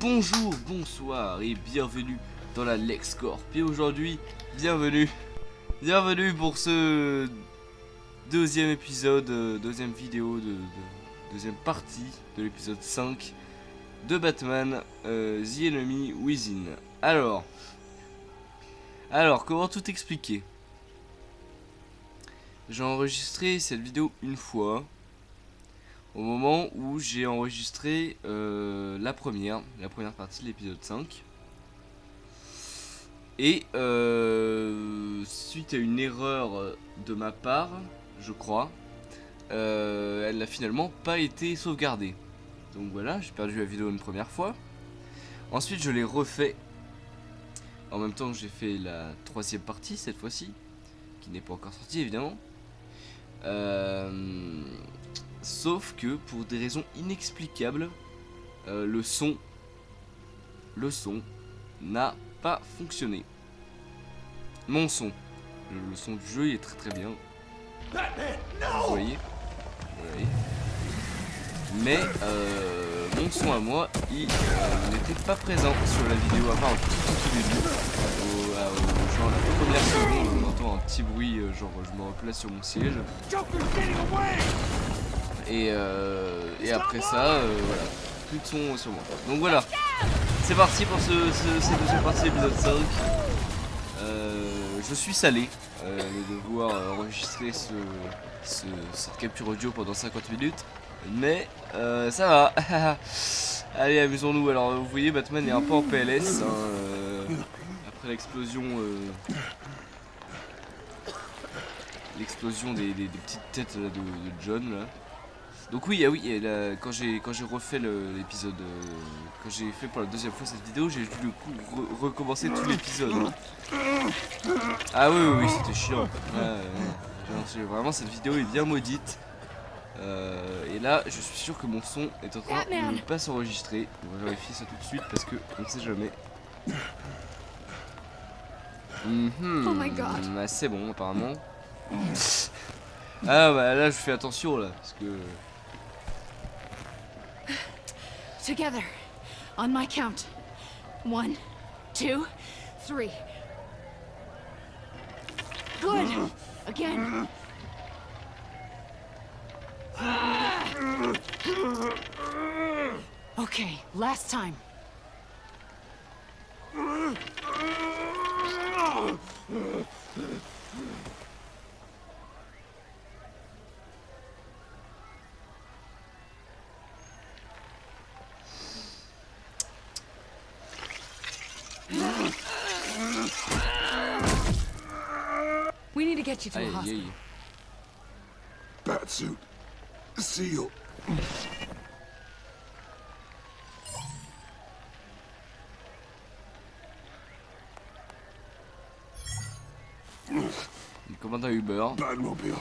Bonjour, bonsoir et bienvenue dans la Lex Corp. Et aujourd'hui, bienvenue pour ce deuxième épisode, deuxième vidéo, deuxième partie de l'épisode 5 de Batman, The Enemy Within. Alors, comment tout expliquer? J'ai enregistré cette vidéo une fois, au moment où j'ai enregistré la première partie de l'épisode 5. Et suite à une erreur de ma part, je crois, elle n'a finalement pas été sauvegardée. Donc voilà, j'ai perdu la vidéo une première fois. Ensuite je l'ai refait. En même temps que j'ai fait la troisième partie cette fois-ci, qui n'est pas encore sortie évidemment. Sauf que pour des raisons inexplicables, le son n'a pas fonctionné. Mon son, le son du jeu il est très bien. Vous voyez, mais mon son à moi il n'était pas présent sur la vidéo, à part au tout début, genre la première seconde on entend un petit bruit, genre je me replace sur mon siège. Et après ça, voilà, plus de son sur moi. Donc voilà, c'est parti pour cette deuxième partie de l'épisode 5. Je suis salé de devoir enregistrer cette capture audio pendant 50 minutes. Mais ça va. Allez, amusons-nous. Alors vous voyez, Batman est un peu en PLS hein, après l'explosion des petites têtes là, de John là. Donc oui, là, quand j'ai refait l'épisode, quand j'ai fait pour la deuxième fois cette vidéo, j'ai dû du coup recommencer tout l'épisode. Hein. Ah oui, c'était chiant. Vraiment, cette vidéo est bien maudite. Et là, je suis sûr que mon son est en train de ne pas s'enregistrer. On va vérifier ça tout de suite parce que on ne sait jamais. Oh my God. Ah, c'est bon, apparemment. Ah bah là, je fais attention là parce que. Together, on my count. 1, 2, 3. Good. Again. Okay, last time. We need to get you to a hospital. Batsuit. Seal. Il commande un Uber. Batmobile.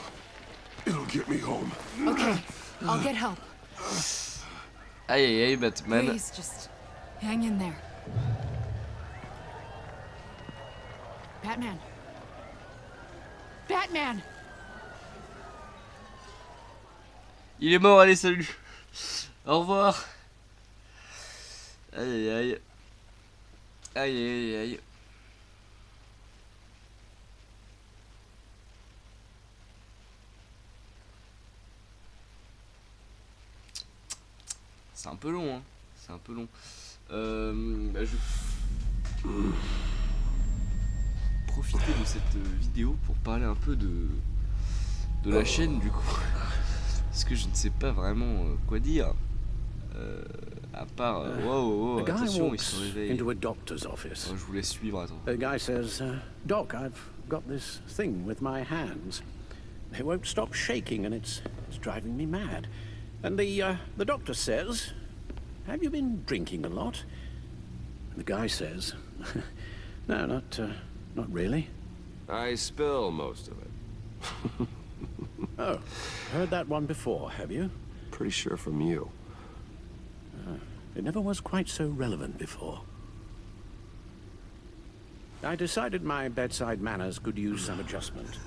It'll get me home. Okay, I'll get help. Aïe, Batman. Please, just hang in there. Batman. Batman! Il est mort, allez, salut. Au revoir. Aïe. C'est un peu long, hein. C'est un peu long. Je profiter de cette vidéo pour parler un peu de la chaîne du coup. Parce que je ne sais pas vraiment quoi dire. À part wow, attention, il se réveille. Into a doctor's office. Oh, je vous laisse suivre, attends. The guy says, Doc, I've got this thing with my hands. They won't stop shaking and it's driving me mad. And the doctor says, have you been drinking a lot? And the guy says, no, not really. I spill most of it. Oh, heard that one before, have you? Pretty sure from you. It never was quite so relevant before. I decided my bedside manners could use some adjustment.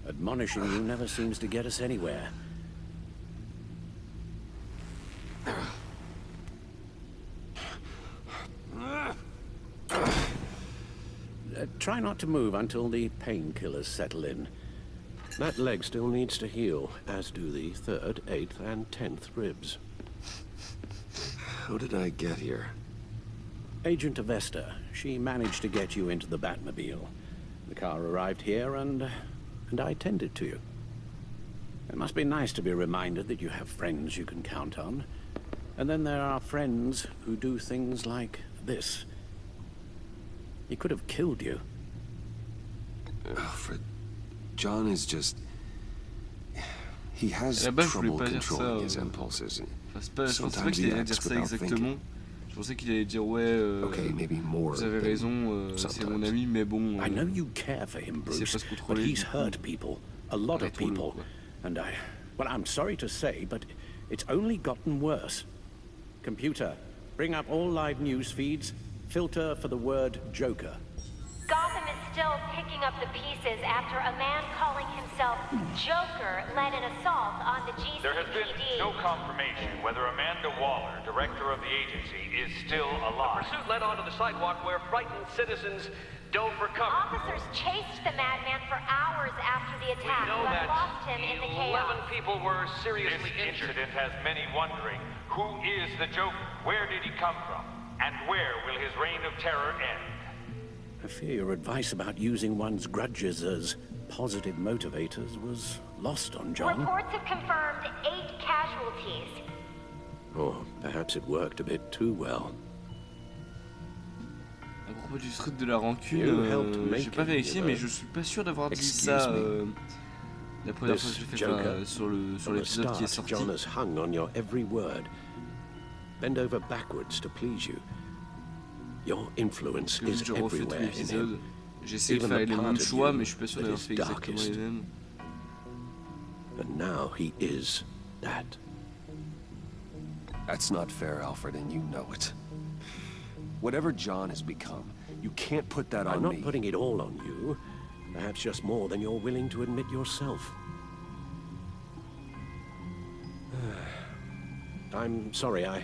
Admonishing you never seems to get us anywhere. try not to move until the painkillers settle in. That leg still needs to heal, as do the 3rd, 8th, and 10th ribs. How did I get here? Agent Avesta, she managed to get you into the Batmobile. The car arrived here, and I tended to you. It must be nice to be reminded that you have friends you can count on. And then there are friends who do things like this. He could have killed you. Alfred, John is just... He has À la base, je voulais trouble pas dire ça. controlling his impulses. Enfin, c'est pas, je pensais pas Sometimes qu'il he allait acts dire ça without exactement. thinking. Je pensais qu'il allait dire ouais, Okay, maybe more vous avez than raison, c'est mon ami, mais bon. I know you care for him, il sait Bruce, pas se but contrôler. he's hurt people. A lot Ouais, of trop lourd, people. quoi. And well, I'm sorry to say, but it's only gotten worse. Computer, bring up all live news feeds. Filter for the word Joker. Gotham is still picking up the pieces after a man calling himself Joker led an assault on the GCPD. There has been no confirmation whether Amanda Waller, director of the agency, is still alive. Pursuit led onto the sidewalk where frightened citizens dove for cover. Officers chased the madman for hours after the attack, We know but that lost him in the 11 chaos. people were This seriously injured. incident has many wondering, who is the Joker? Where did he come from? And where will his reign of terror end? I fear your advice about using one's grudges as positive motivators was lost on John. Reports have confirmed 8 casualties. Or perhaps it worked a bit too well. À propos du truc de la rancune, You helped make j'ai pas it, vérifié, you mais know. je suis pas sûr d'avoir dit Excuse ça me. la première fois This que je l'ai fait, Joker, enfin, sur From the l'épisode qui est start, sorti. John has hung on your every word. Bend over backwards to please you. Your influence Que is je refais tout everywhere in l'épisode. him. J'ai essayé de Even faire the les part mêmes of choix, you mais je suis pas sûr that d'avoir is fait exactement darkest. les mêmes. And now he is that. That's not fair, Alfred, and you know it. Whatever John has become, you can't put that I'm on not me. putting it all on you. Perhaps just more than you're willing to admit yourself. I'm sorry, I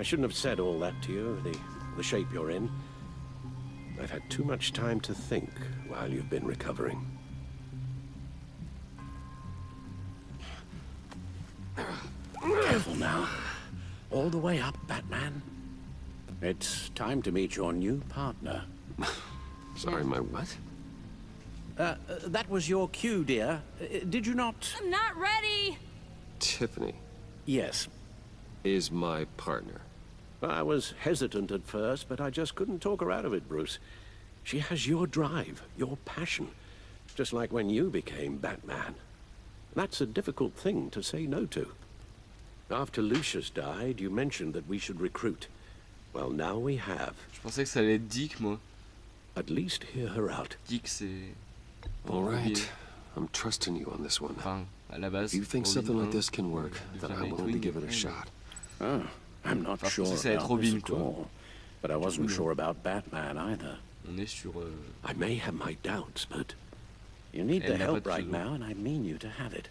shouldn't have said all that to you, the shape you're in. I've had too much time to think while you've been recovering. Careful now. All the way up, Batman. It's time to meet your new partner. Sorry, my what? That was your cue, dear. Did you not? I'm not ready. Tiffany Yes. is my partner. I was hesitant at first, but I just couldn't talk her out of it, Bruce. She has your drive, your passion, just like when you became Batman. That's a difficult thing to say no to. After Lucius died, you mentioned that we should recruit. Well, now we have. Je pensais que ça allait être Dick, moi. At least hear her out. Dick, c'est. All right, I'm trusting you on this one. Enfin, à la base. If you think Robin, something like hein, this can work, then I'm willing to give it a shot. Oh, I'm not Enfin, je sure pensais que ça allait être about this Robin, at quoi. all. But I wasn't sure about Batman either. On est sur. I may have my doubts, but you need Elle the n'a pas help de right pseudo. now, and I mean you to have it.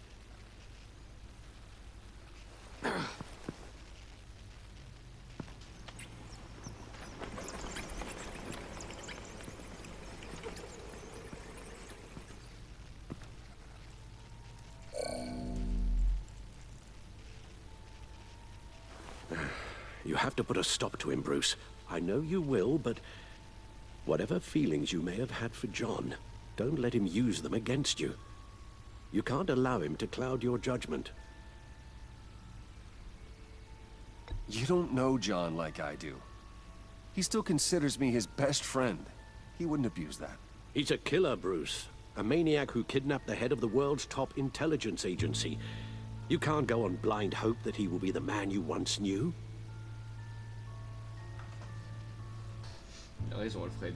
You have to put a stop to him, Bruce. I know you will, but whatever feelings you may have had for John, don't let him use them against you. You can't allow him to cloud your judgment. You don't know John like I do. He still considers me his best friend. He wouldn't abuse that. He's a killer, Bruce. A maniac who kidnapped the head of the world's top intelligence agency. You can't go on blind hope that he will be the man you once knew. Il a raison, Alfred.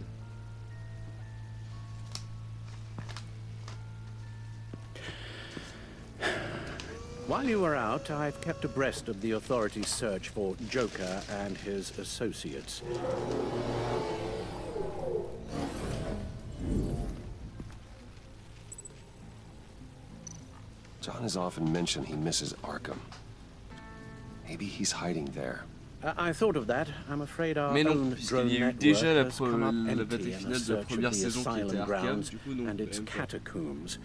While you were out, I've kept abreast of the authorities' search for Joker and his associates. John has often mentioned he misses Arkham. Maybe he's hiding there. I thought of that. I'm afraid our Mais non, own drone puisqu'il y a eu network déjà la has come up bataille empty in a finale de la search of première the saison qui était asylum Arkham, grounds du coup non, and its même pas. catacombs.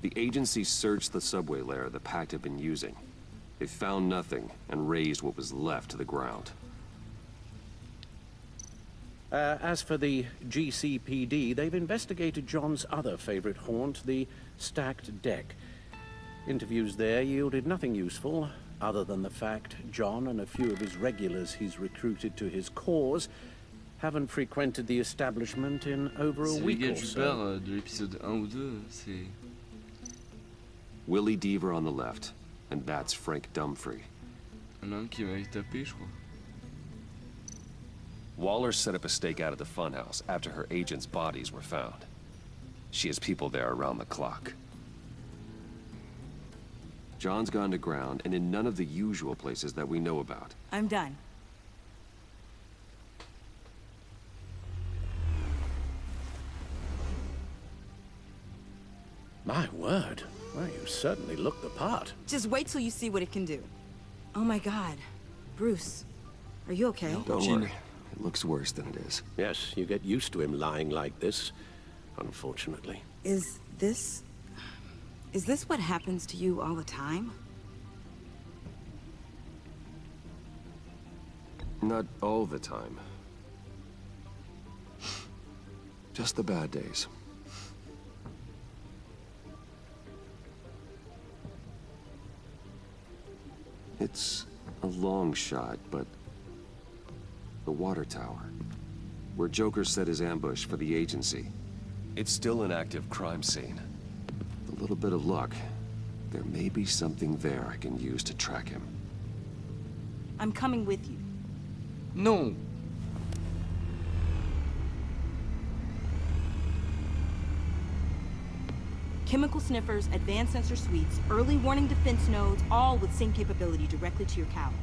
The agency searched the subway layer the Pact had been using. They found nothing and razed what was left to the ground. As for the GCPD, they've investigated John's other favorite haunt, the stacked deck. Interviews there yielded nothing useful, other than the fact John and a few of his regulars he's recruited to his cause haven't frequented the establishment in over a C'est les week gars or du so. bar de l'épisode 1 ou 2, c'est... Willie Deaver on the left, and that's Frank Dumfrey. Il y en a un qui m'avait tapé, je crois. Waller set up a stakeout at the funhouse after her agents' bodies were found. She has people there around the clock. John's gone to ground and in none of the usual places that we know about. I'm done. My word. Well, you certainly look the part. Just wait till you see what it can do. Oh my God. Bruce, are you okay? Don't Gene. worry. It looks worse than it is. Yes, you get used to him lying like this, unfortunately. Is this what happens to you all the time? Not all the time. Just the bad days. It's a long shot, but the water tower, where Joker set his ambush for the agency. It's still an active crime scene. With a little bit of luck, there may be something there I can use to track him. I'm coming with you. Non. Chemical sniffers, advanced sensor suites, early warning defense nodes, all with sync capability directly to your cowl.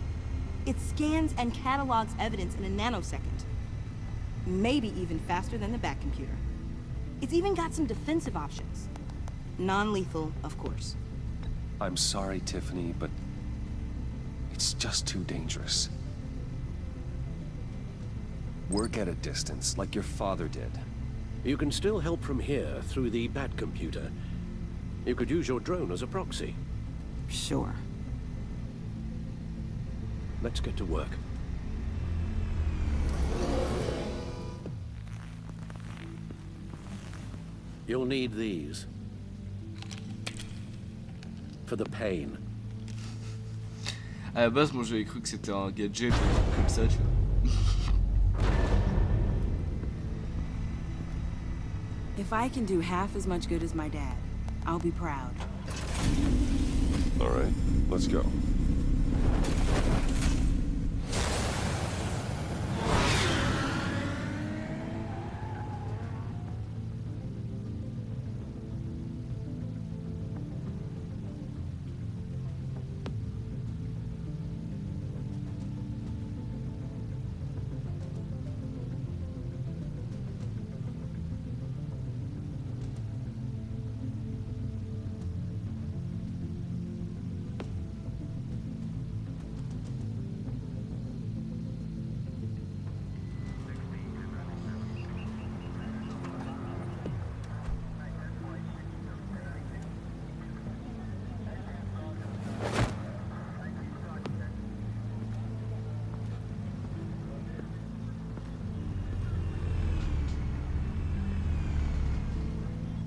It scans and catalogs evidence in a nanosecond. Maybe even faster than the back computer. It's even got some defensive options. Non-lethal, of course. I'm sorry, Tiffany, but it's just too dangerous. Work at a distance, like your father did. You can still help from here through the Bat computer. You could use your drone as a proxy. Sure. Let's get to work. You'll need these. For the pain. À la base, moi j'avais cru que c'était un gadget comme ça, tu vois. If I can do half as much good as my dad, I'll be proud. All right, let's go.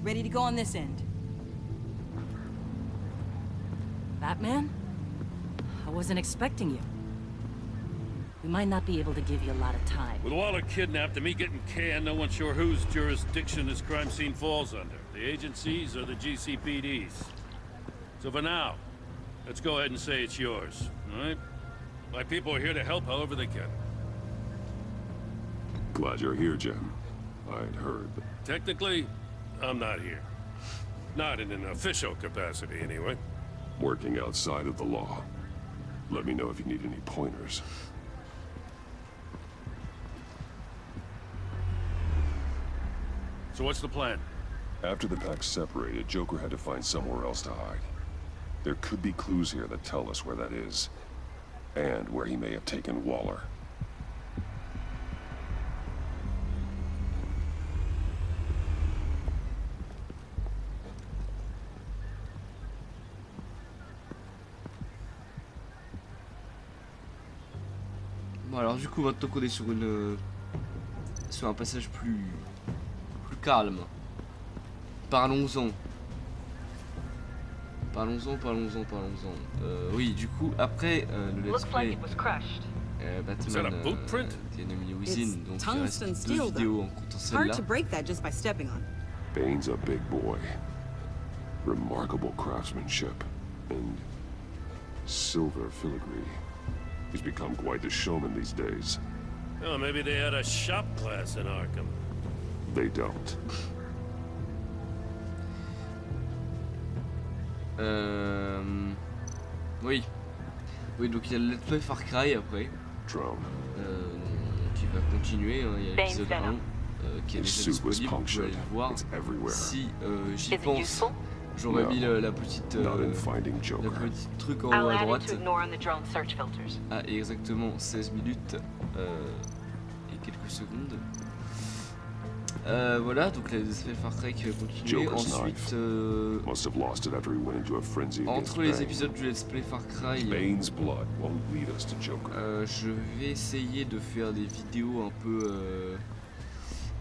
Ready to go on this end. Batman? I wasn't expecting you. We might not be able to give you a lot of time. With Waller kidnapped and me getting canned, no one's sure whose jurisdiction this crime scene falls under. The agencies or the GCPD's. So for now, let's go ahead and say it's yours, all right? My people are here to help however they can. Glad you're here, Jim. I'd heard, but... Technically, I'm not here. Not in an official capacity, anyway. Working outside of the law. Let me know if you need any pointers. So what's the plan? After the pack separated, Joker had to find somewhere else to hide. There could be clues here that tell us where that is. and where he may have taken Waller. Bon alors du coup maintenant qu'on est sur un passage plus calme, parlons-en. Oui, du coup après le let's play Batman The Enemy Within, donc il reste 2 vidéos en comptant celle-là. Bane's a big boy. Remarkable craftsmanship and silver filigree. He's become quite the showman these days. Oh, maybe they had a shop class in Arkham. They don't. Oui. Oui, donc il y a le Let's Play Far Cry après. Qui va continuer, hein. Il y a l'épisode 1 qui est déjà disponible, vous pouvez aller le voir. Si j'y pense, j'aurais mis la petite truc en haut à droite. Ah, exactement 16 minutes et quelques secondes. Voilà, donc la Let's Play Far Cry qui va continuer. Ensuite, entre les épisodes du Let's Play Far Cry, je vais essayer de faire des vidéos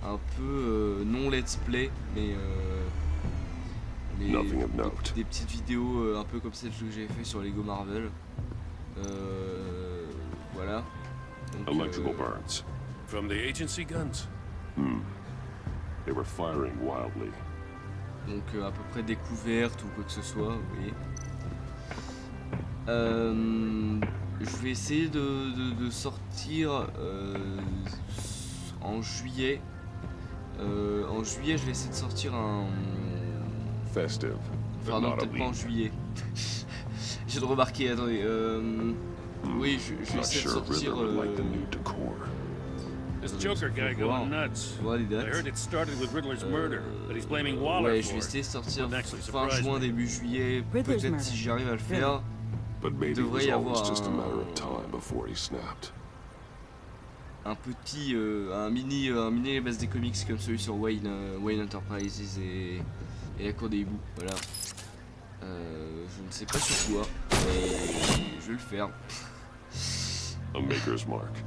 un peu non Let's Play, mais des petites vidéos un peu comme celle que j'ai fait sur Lego Marvel. Voilà. Donc, Electrical burns. From the agency guns. They were firing wildly. Donc à peu près découverte ou quoi que ce soit, vous voyez. Je vais essayer de sortir en juillet. En juillet, je vais essayer de sortir un... Festive. Enfin non, peut-être pas en juillet. J'ai de remarquer, attendez. Oui, je vais essayer de sortir... This Joker guy going nuts. I heard it started with Riddler's murder, but he's blaming Waller ouais, for je vais essayer de sortir it. fin juin, début juillet. Peut-être si j'arrive à le faire. Il devrait y avoir un petit, un mini les bases des comics comme celui sur Wayne Enterprises et la cour des hiboux. Voilà. Je ne sais pas sur quoi, mais je vais le faire. A maker's mark.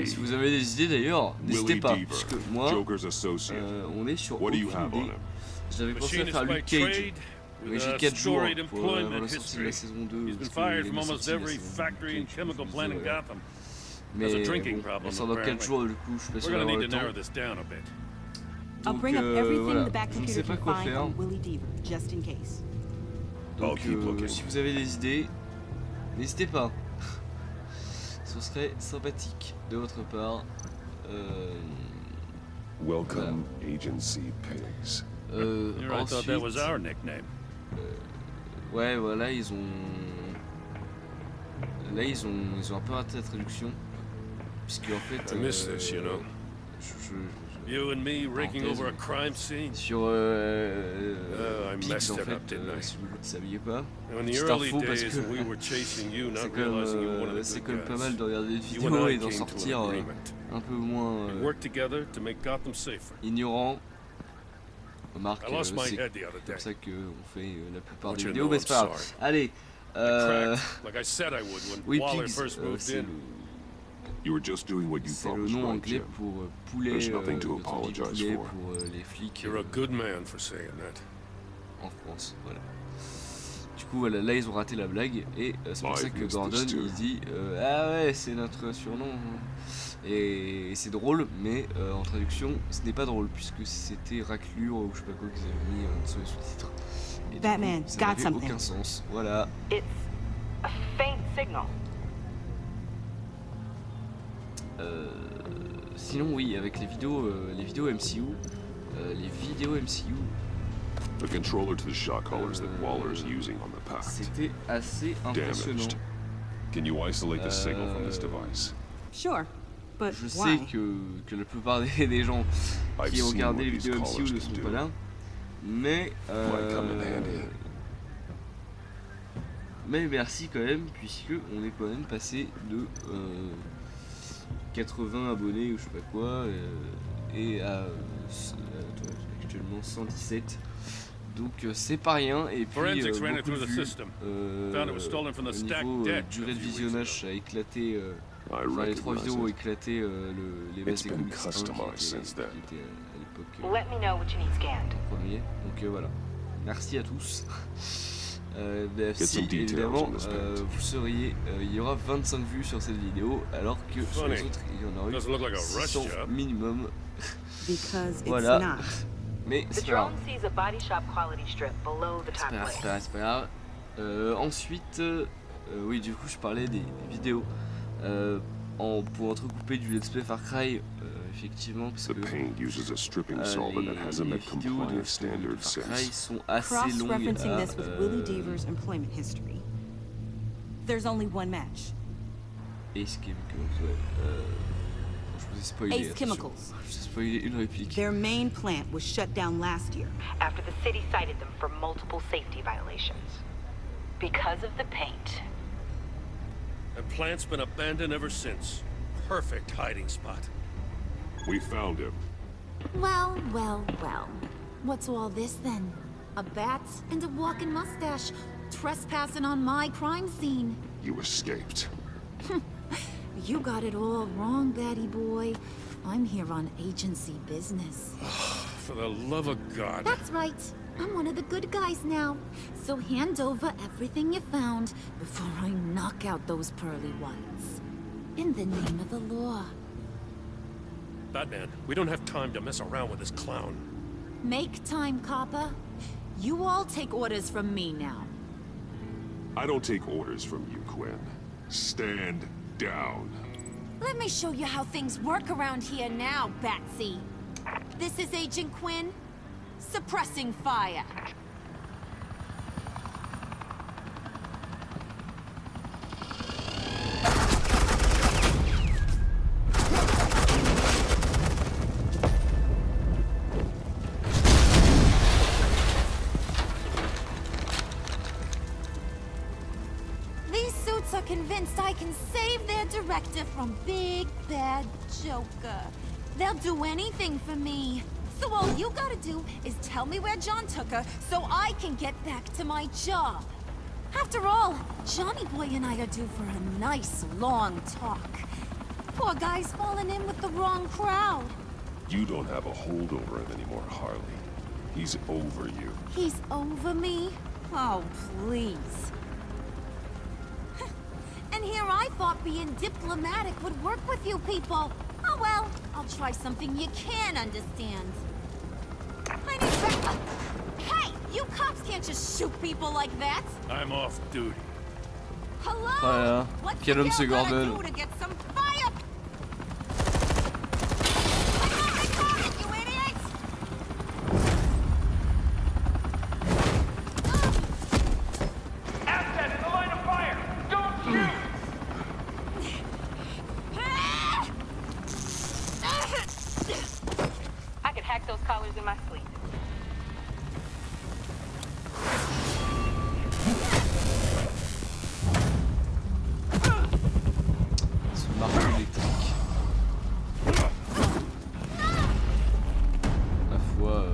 Si vous avez des idées d'ailleurs, n'hésitez pas, puisque moi, on est sur aucune idée. J'avais pensé à faire Luke Cage, mais j'ai 4 jours pour la sortie de la saison 2. Mais on sort dans 4 jours, du coup, je suis pas sûr d'avoir le temps. Donc voilà, je ne sais pas quoi faire. Donc si vous avez des idées, n'hésitez pas. Ce serait sympathique de votre part. Welcome, Agency Pigs. Ensuite, ouais, voilà, ils ont un peu raté la traduction, puisque en fait, You and me raking over a crime scene. Sur Pigs, en fait, si vous ne saviez pas, petite info parce que c'est quand même pas mal de regarder des vidéos et d'en sortir un peu moins ignorant. Remarque, c'est comme ça qu'on fait la plupart des vidéos, mais c'est pas grave. Allez, oui, Pigs, c'est le nom anglais pour poulet, poulet pour les flics en France, voilà. Du coup, voilà, là ils ont raté la blague et c'est pour ça que Gordon il dit ah ouais, c'est notre surnom. Et c'est drôle, mais en traduction, ce n'est pas drôle puisque c'était raclure ou je sais pas quoi qu'ils avaient mis sur les sous-titres. Et Batman, du coup, ça n'avait aucun sens. Voilà. It's a faint signal. Sinon oui, avec les vidéos MCU, c'était assez impressionnant. Je sais que la plupart des gens qui ont regardé les vidéos MCU ne sont pas là, mais Mais merci quand même, puisque on est quand même passé de 80 abonnés ou je sais pas quoi, et à actuellement 117. Donc c'est pas rien, et puis beaucoup de vues, niveau durée de visionnage, ça a éclaté, enfin les 3 vidéos ont éclaté les bases des comics 1 qui était à l'époque Let me know what you need scanned. premier. Donc voilà, merci à tous. Si évidemment vous seriez, il y aura 25 vues sur cette vidéo, alors que sur les autres il y en aura eu 600 minimum. Voilà. Mais c'est pas grave. C'est pas grave. Ensuite, oui, du coup, je parlais des vidéos. Pour entrecouper du Let's Play Far Cry, effectivement, parce que les vidéos de Far Cry sont assez longues. Cross-referencing this with Willie Deaver's employment history. There's only one match. Ace Chemicals, ouais. Je vous ai spoilé. Ace Chemicals. Je vous ai spoilé une réplique. Their main plant was shut down last year. After the city cited them for multiple safety violations. Because of the paint. The plant's been abandoned ever since. Perfect hiding spot. We found him. Well, well, well. What's all this then? A bat and a walking mustache trespassing on my crime scene. You escaped. You got it all wrong, Batty boy. I'm here on agency business. For the love of God. That's right. I'm one of the good guys now. So hand over everything you found before I knock out those pearly whites. In the name of the law. Batman, we don't have time to mess around with this clown. Make time, copper. You all take orders from me now. I don't take orders from you, Quinn. Stand down. Let me show you how things work around here now, Batsy. This is Agent Quinn. Suppressing fire. These suits are convinced I can save their director from Big Bad Joker. They'll do anything for me. So all you gotta do is tell me where John took her so I can get back to my job. After all, Johnny Boy and I are due for a nice long talk. Poor guy's fallen in with the wrong crowd. You don't have a hold over him anymore, Harley. He's over you. He's over me? Oh, please. And here I thought being diplomatic would work with you people. Oh well, I'll try something you can understand. I need back. Hey, you cops can't just shoot people like that. I'm off duty. Hello? Voilà. What's Quel the homme ce girl gotta Gordon. do to get some fire? You idiots! Assets in the line of fire! Don't shoot! I could hack those collars in my sleep. Ce marteau électrique. À la fois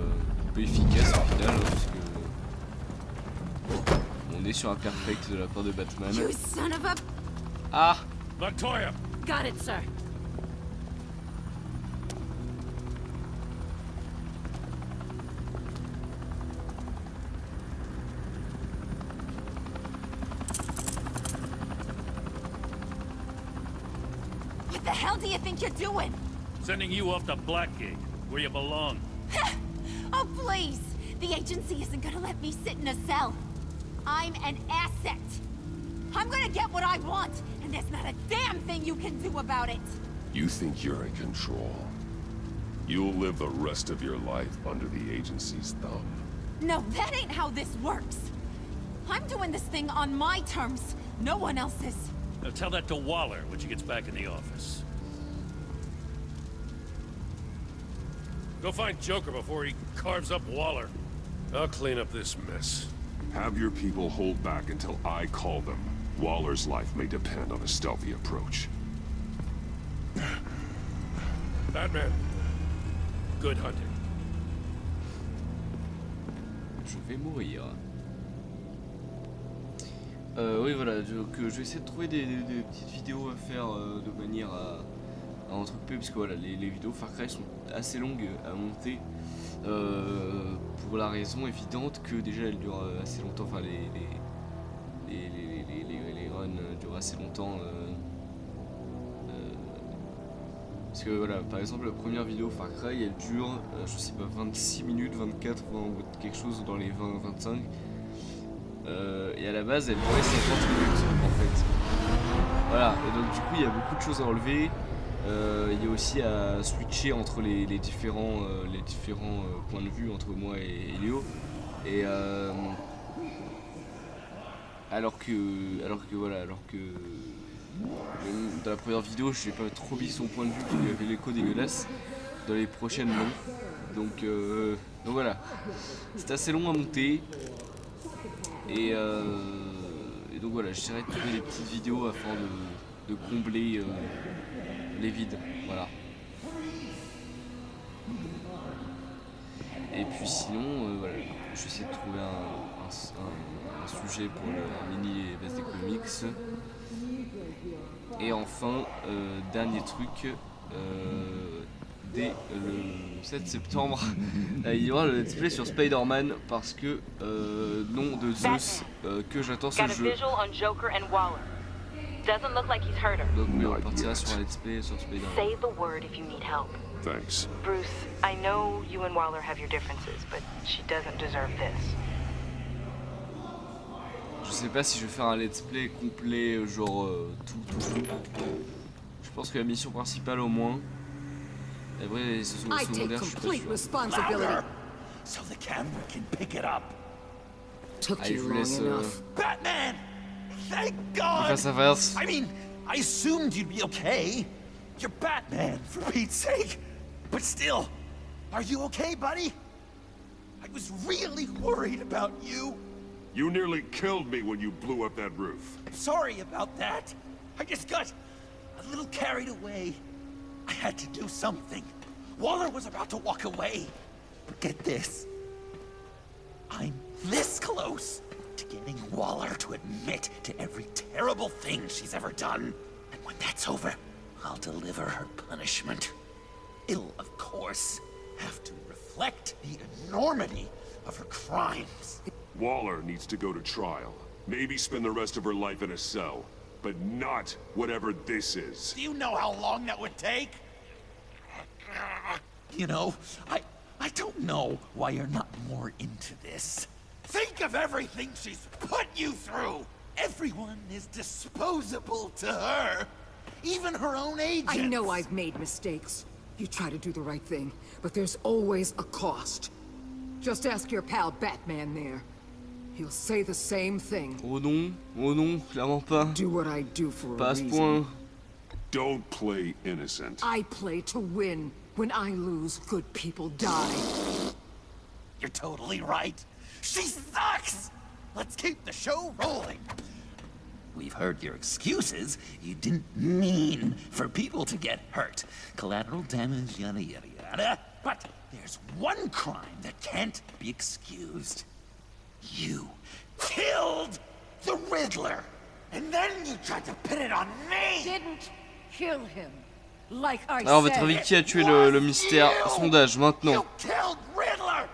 peu efficace au final, hein, parce que on est sur un perfect de la part de Batman. You son of a... Ah! Montoya! Got it, sir. What the hell do you think you're doing? Sending you off to Blackgate, where you belong. Oh, please! The agency isn't gonna let me sit in a cell. I'm an asset. I'm gonna get what I want, and there's not a damn thing you can do about it. You think you're in control. You'll live the rest of your life under the agency's thumb. No, that ain't how this works. I'm doing this thing on my terms, no one else's. Now tell that to Waller when she gets back in the office. Go find Joker before he carves up Waller. I'll clean up this mess. Have your people hold back until I call them. Waller's life may depend on a stealthy approach. Batman. Good hunting. Je vais mourir. Oui voilà, donc je vais essayer de trouver des petites vidéos à faire de manière à entrecoupé, parce que voilà, les vidéos Far Cry sont assez longues à monter, pour la raison évidente que déjà elles durent assez longtemps, enfin les runs durent assez longtemps, parce que voilà, par exemple la première vidéo Far Cry elle dure, je sais pas, 26 minutes, 24, ou quelque chose dans les 20-25, et à la base elle durait 50 minutes en fait. Voilà, et donc du coup il y a beaucoup de choses à enlever. Il y a aussi à switcher entre les différents points de vue entre moi et Léo, et alors que dans la première vidéo je n'ai pas trop mis son point de vue, qu'il y avait l'écho dégueulasse. Dans les prochaines non, donc voilà, c'est assez long à monter, et donc voilà, j'essaierai de trouver des petites vidéos afin de combler les vides, voilà. Et puis sinon, voilà, je vais essayer de trouver un sujet pour le mini BSD Comics. Et enfin, dernier truc, dès le 7 septembre, il y aura le let's play sur Spider-Man, parce que, nom de Zeus, que j'attends ce jeu. Doesn't look like he's hurt her. Donc oui, on partira sur un let's play sur Spider-Man. Say the word if you need help. Thanks. Bruce, I know you and Waller have your differences, but she doesn't deserve this. Je sais pas si je vais faire un let's play complet, genre tout. Je pense que la mission principale au moins. Et après, les secondaires, je suis pas sûr. So the camera can pick it up. Allez, je vous laisse Batman! Thank God! face à face. I mean, I assumed you'd be okay. You're Batman, for Pete's sake. But still, are you okay, buddy? I was really worried about you. You nearly killed me when you blew up that roof. I'm sorry about that. I just got a little carried away. I had to do something. Waller was about to walk away. But get this. I'm this close to getting Waller to admit to every terrible thing she's ever done. And when that's over, I'll deliver her punishment. It'll, of course, have to reflect the enormity of her crimes. Waller needs to go to trial. Maybe spend the rest of her life in a cell. But not whatever this is. Do you know how long that would take? You know, I don't know why you're not more into this. Think of everything she's put you through! Everyone is disposable to her. Even her own agents. I know I've made mistakes. You try to do the right thing, but there's always a cost. Just ask your pal Batman there. He'll say the same thing. Oh non, clairement pas. Do what I do for Pas a à ce reason. point. Don't play innocent. I play to win. When I lose, good people die. You're totally right. She sucks! Let's keep the show rolling. We've heard your excuses. You didn't mean for people to get hurt. Collateral damage, yada yada yada. But there's one crime that can't be excused. You killed the Riddler! And then you tried to pin it on me! Didn't kill him. Like I Alors votre avis, qui a tué le mystère? Sondage maintenant. You killed Riddler!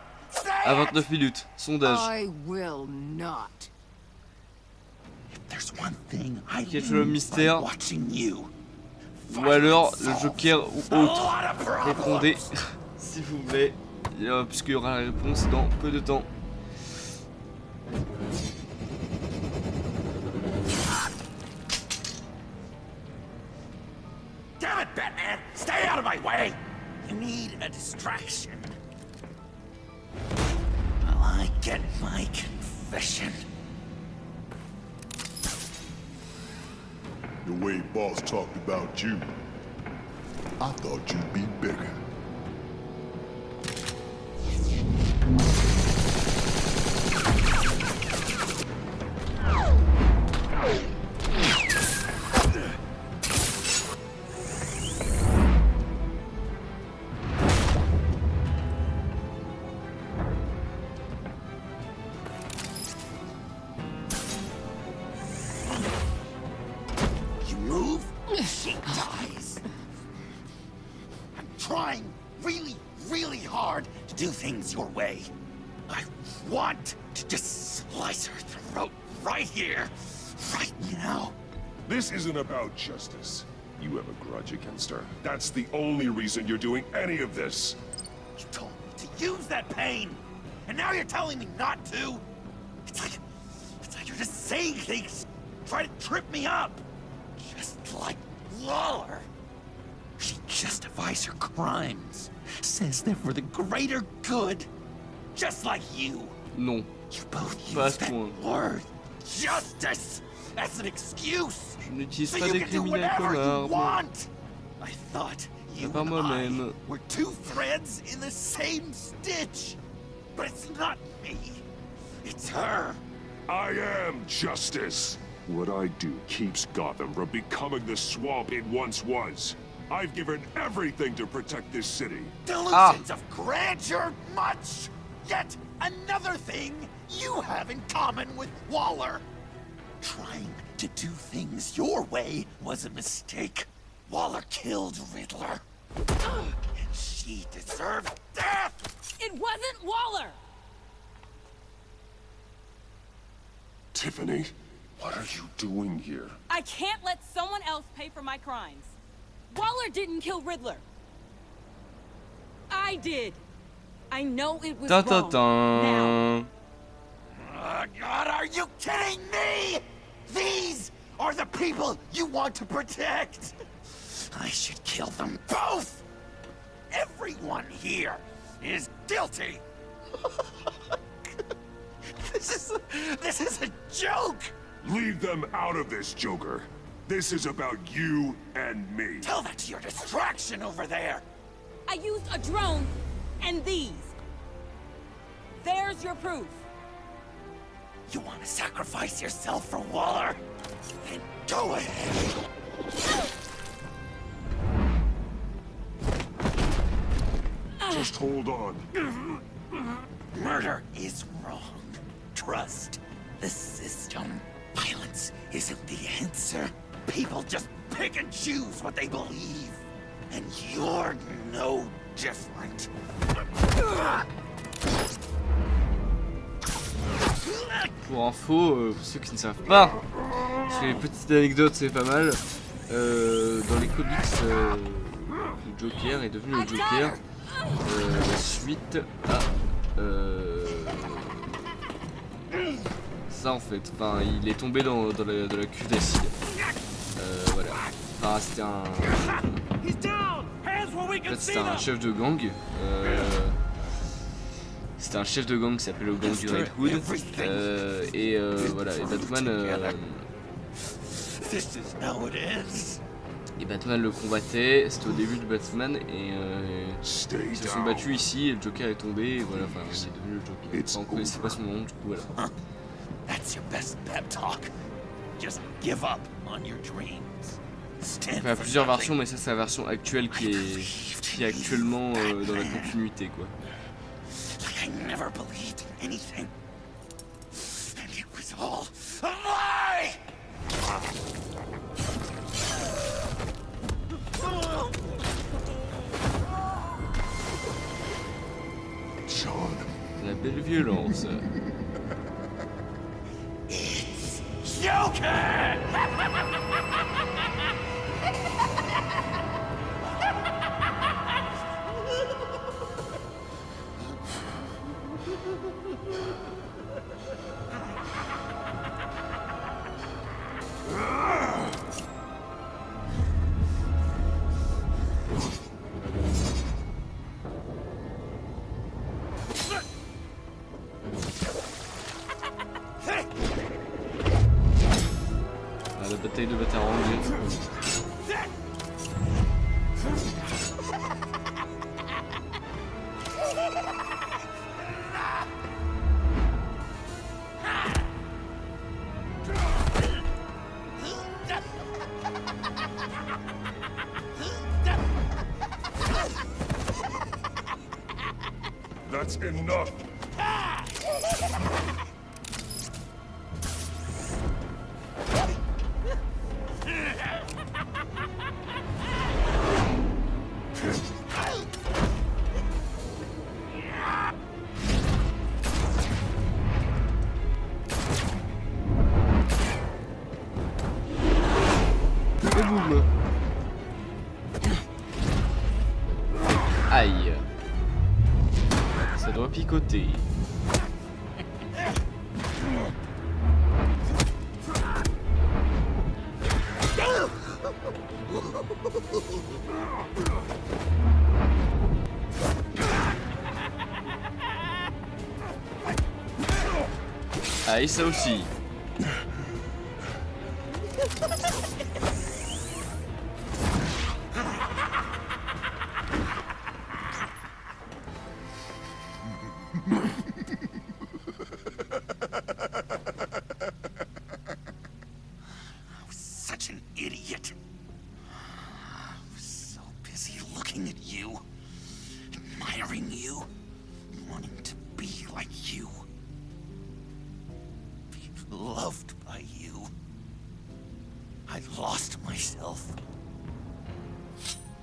À 29 minutes. Sondage. I will not. There's one thing I Qui a tué le mystère? watching you. Ou alors le Joker ou autre. Répondez, s'il vous plaît. Puisqu'il y aura la réponse dans peu de temps. Damn it, Batman! Stay out of my way! You need a distraction. Well, I get my confession. The way Boss talked about you, I thought you'd be bigger. she dies. I'm trying really, really hard to do things your way. I want to just slice her throat right here, right now. This isn't about justice. You have a grudge against her. That's the only reason you're doing any of this. You told me to use that pain, and now you're telling me not to? It's like you're just saying things, try to trip me up. Just like Waller. She justifies her crimes, says they're for the greater good, just like you. Non. You both Pas use à ce that point. word, justice, as an excuse. Je n'utilise So pas you des can do criminels whatever comme you arme. want. I thought you Pas and moi-même. I were two threads in the same stitch. But it's not me. It's her. I am justice. What I do keeps Gotham from becoming the swamp it once was. I've given everything to protect this city. Delusions of grandeur much. Yet another thing you have in common with Waller. Trying to do things your way was a mistake. Waller killed Riddler. And she deserved death! It wasn't Waller! Tiffany, what are you doing here? I can't let someone else pay for my crimes. Waller didn't kill Riddler. I did. I know it was Dun, dun, wrong. dun. Oh, God, are you kidding me? These are the people you want to protect. I should kill them both. Everyone here is guilty. This is a joke. Leave them out of this, Joker. This is about you and me. Tell that to your distraction over there. I used a drone and these. There's your proof. You want to sacrifice yourself for Waller? Then go ahead. Just hold on. Murder is wrong. Trust the system. Violence isn't the answer. People just pick and choose what they believe. And you're no different. Pour info, pour ceux qui ne savent pas, parce que les petites anecdotes c'est pas mal. Dans les comics, le Joker est devenu le Joker suite à ça en fait. Enfin, il est tombé dans la cuve d'acide. Voilà. Enfin, c'était un. En fait, c'était un chef de gang. C'était un chef de gang qui s'appelait le gang du Red Hood. Et voilà, et Batman le combattait, c'était au début de Batman et ils se sont battus ici et le Joker est tombé et voilà, enfin il est devenu le Joker. Enfin, on connaissait pas son nom du coup voilà. That's your best pep talk. Just give up on your dreams. Il y a plusieurs versions mais ça c'est la version actuelle qui est actuellement dans la continuité quoi. I never believed in anything. And it was all a lie! Sean. La belle violence. It's Joker! La bataille de Batarang. That's enough. boum. Aïe. Ça doit picoter. Ah, et ça aussi. Such an idiot. I was so busy looking at you, admiring you, wanting to be like you. Be loved by you. I lost myself.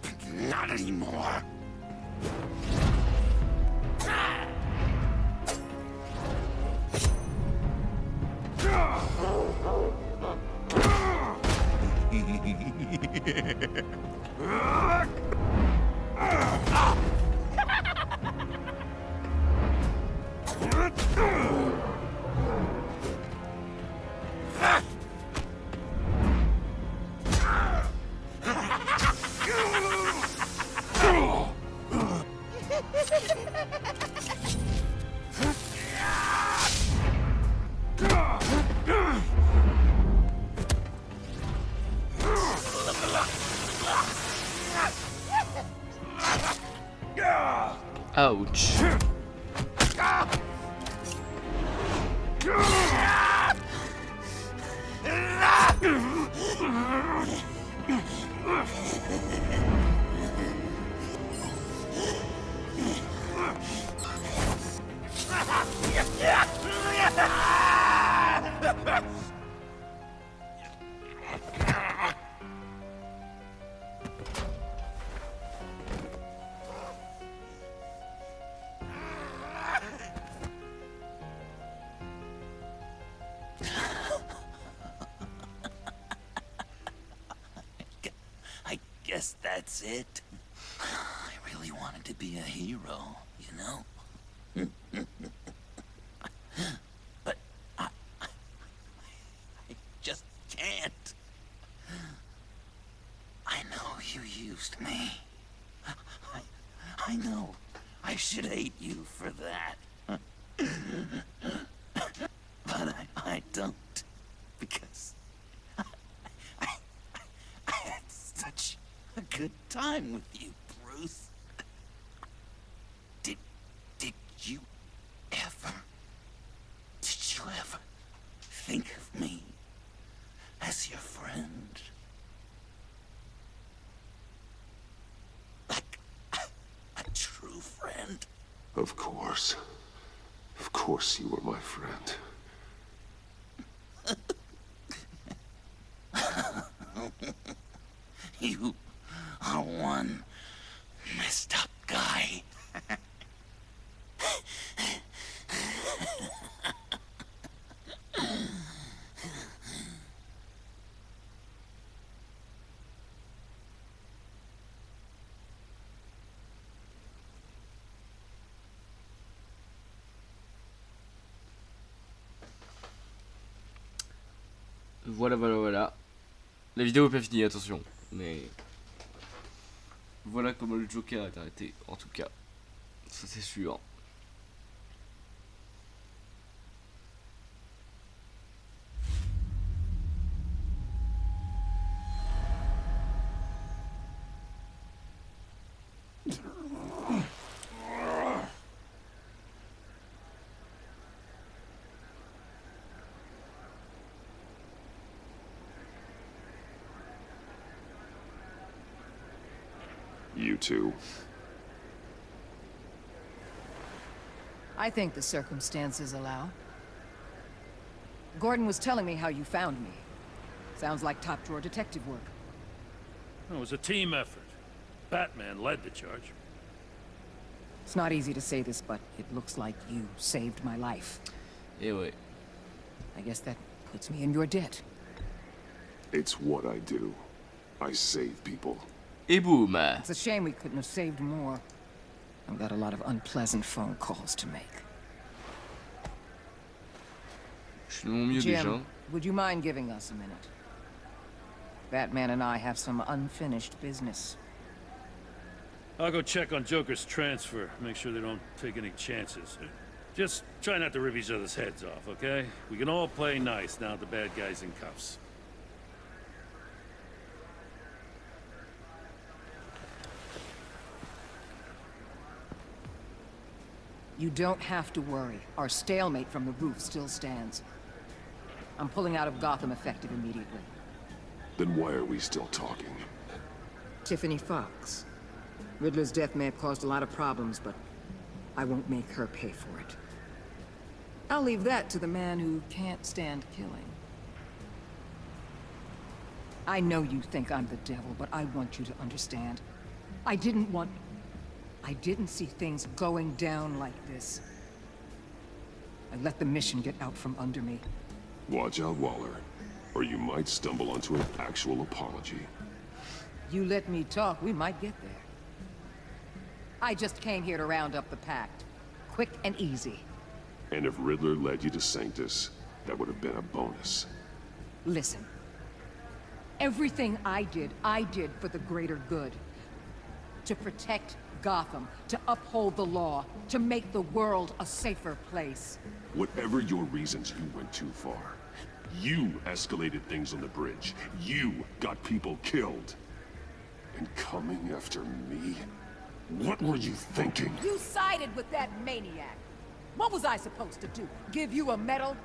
But not anymore. Ouch. I guess that's it. I really wanted to be a hero, you know? But I just can't. I know you used me. I know I should hate you for that. But I don't. Because I had such a good time with you, Bruce. Did you ever think of me as your friend? Like a true friend? Of course. Of course you were my friend. You are one messed up guy. Voilà. La vidéo est pas finie, attention. Mais voilà comment le Joker est arrêté, en tout cas. Ça c'est sûr. You two. I think the circumstances allow. Gordon was telling me how you found me. Sounds like top-drawer detective work. It was a team effort. Batman led the charge. It's not easy to say this, but it looks like you saved my life. Eh ouais. I guess that puts me in your debt. It's what I do. I save people. Et boum. It's a shame we couldn't have saved more. I've got a lot of unpleasant phone calls to make. Je suis de mon mieux déjà. Jim, would you mind giving us a minute? Batman and I have some unfinished business. I'll go check on Joker's transfer, make sure they don't take any chances. Just try not to rip each other's heads off, okay? We can all play nice now that the bad guy's in cuffs. You don't have to worry. Our stalemate from the roof still stands. I'm pulling out of Gotham effective immediately. Then why are we still talking? Tiffany Fox. Riddler's death may have caused a lot of problems, but I won't make her pay for it. I'll leave that to the man who can't stand killing. I know you think I'm the devil, but I want you to understand. I didn't see things going down like this. I let the mission get out from under me. Watch out, Waller, or you might stumble onto an actual apology. You let me talk, we might get there. I just came here to round up the pact. Quick and easy. And if Riddler led you to Sanctus, that would have been a bonus. Listen. Everything I did for the greater good. To protect Gotham, to uphold the law, to make the world a safer place. Whatever your reasons, you went too far. You escalated things on the bridge. You got people killed. And coming after me? What were you thinking? You sided with that maniac. What was I supposed to do? Give you a medal?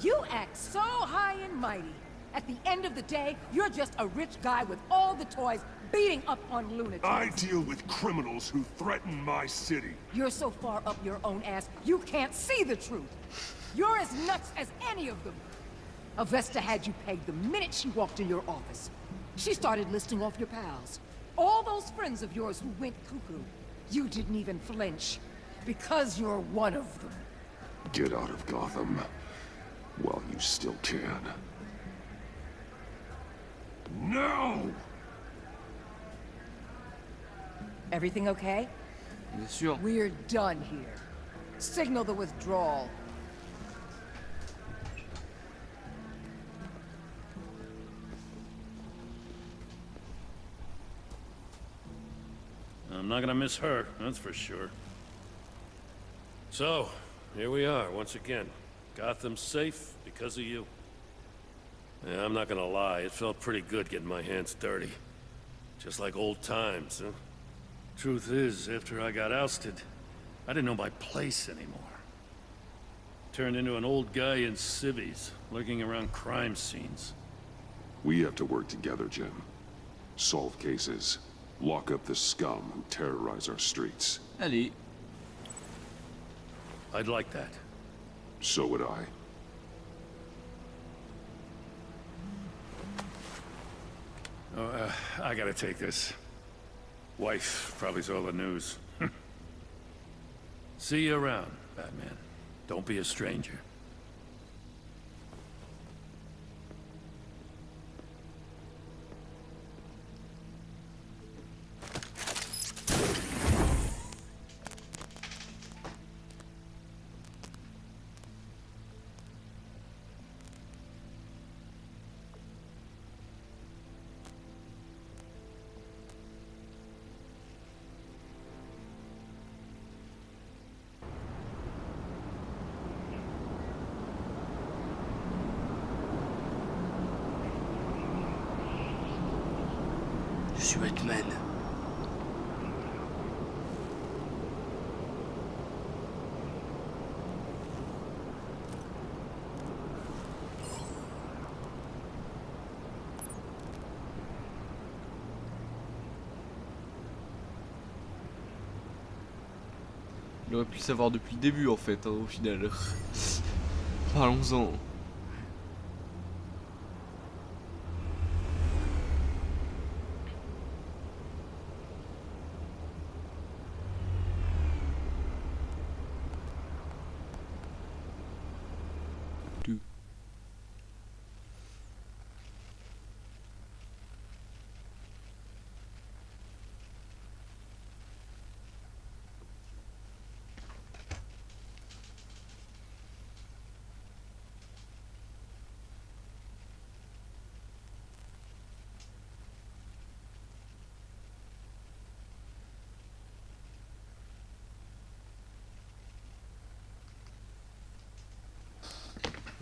You act so high and mighty. At the end of the day, you're just a rich guy with all the toys beating up on lunatics. I deal with criminals who threaten my city. You're so far up your own ass, you can't see the truth. You're as nuts as any of them. Avesta had you pegged the minute she walked in your office. She started listing off your pals. All those friends of yours who went cuckoo. You didn't even flinch. Because you're one of them. Get out of Gotham while you still can. No! Everything okay? Bien sûr. We're done here. Signal the withdrawal. I'm not gonna miss her, that's for sure. So, here we are, once again. Gotham's safe because of you. Yeah, I'm not gonna lie, it felt pretty good getting my hands dirty. Just like old times, huh? Truth is, after I got ousted, I didn't know my place anymore. Turned into an old guy in civvies, lurking around crime scenes. We have to work together, Jim. Solve cases. Lock up the scum who terrorize our streets. Allez. I'd like that. So would I. Oh, I gotta take this. Wife probably saw the news. See you around, Batman. Don't be a stranger. Je suis Batman. Il aurait pu le savoir depuis le début en fait, hein, au final. Parlons-en.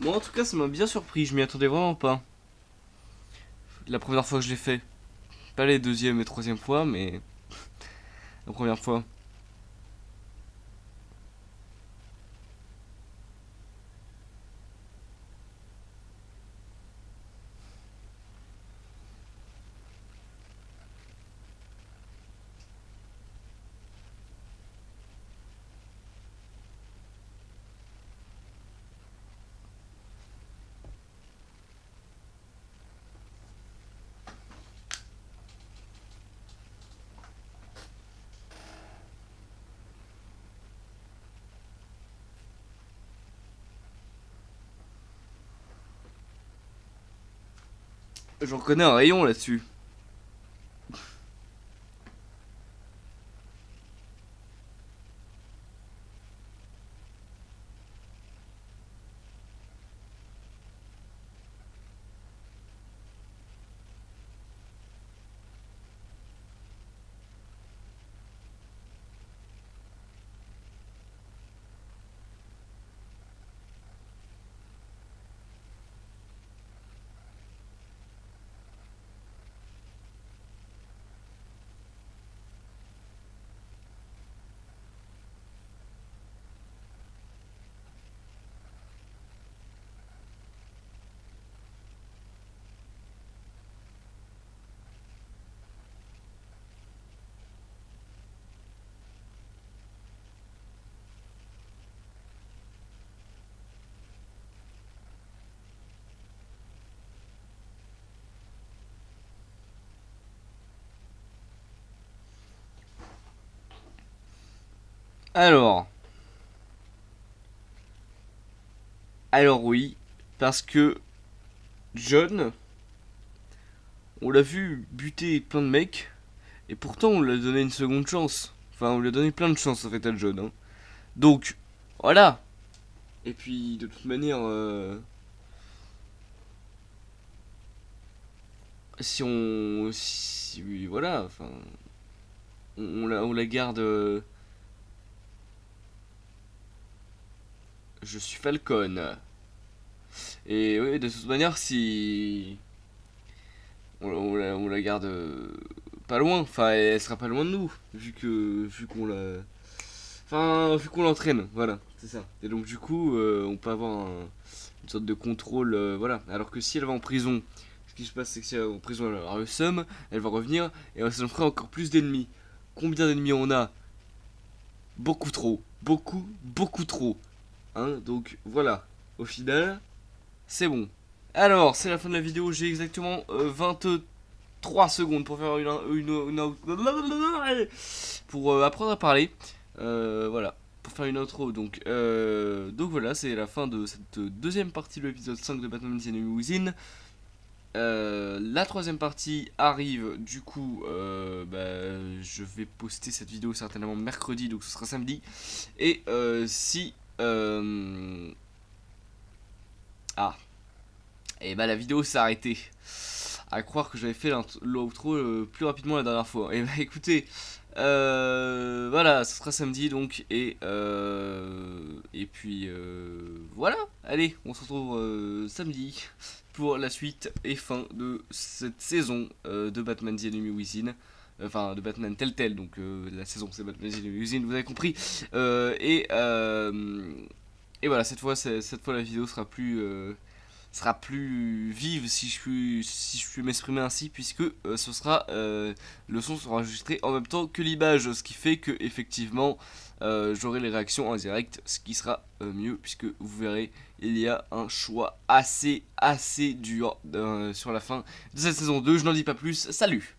Moi en tout cas ça m'a bien surpris, je m'y attendais vraiment pas. La première fois que je l'ai fait. Pas les deuxième et troisième fois, mais la première fois. J'en connais un rayon là-dessus. Alors oui, parce que John, on l'a vu buter plein de mecs, et pourtant on lui a donné une seconde chance. Enfin, on lui a donné plein de chances en fait à John. Hein. Donc, voilà. Et puis, de toute manière, oui, voilà, enfin, on la garde. Je suis Falcon. Et oui, de toute manière, si on la garde pas loin, enfin, elle sera pas loin de nous, vu qu'on l'entraîne, voilà, c'est ça. Et donc du coup, on peut avoir une sorte de contrôle, voilà. Alors que si elle va en prison, ce qui se passe, c'est que si elle va en prison, elle aura le seum, elle va revenir et ça nous fera encore plus d'ennemis. Combien d'ennemis on a? Beaucoup trop, beaucoup trop. Hein, donc voilà, au final, c'est bon. Alors, c'est la fin de la vidéo, j'ai exactement 23 secondes pour faire pour apprendre à parler. Voilà, pour faire une outro. Donc voilà, c'est la fin de cette deuxième partie de l'épisode 5 de Batman The Enemy Within. La troisième partie arrive, du coup, je vais poster cette vidéo certainement mercredi, donc ce sera samedi. Et si... et bah la vidéo s'est arrêtée. À croire que j'avais fait l'outro plus rapidement la dernière fois. Et bah écoutez, voilà, ce sera samedi donc. Et puis voilà, allez, on se retrouve samedi pour la suite et fin de cette saison de Batman The Enemy Within. Enfin, de Batman Telltale, donc la saison c'est Batman The Enemy Within, vous avez compris. Et voilà, cette fois la vidéo sera plus vive si je puis m'exprimer ainsi, puisque le son sera enregistré en même temps que l'image, ce qui fait que effectivement j'aurai les réactions en direct, ce qui sera mieux, puisque vous verrez, il y a un choix assez dur sur la fin de cette saison 2. Je n'en dis pas plus, salut.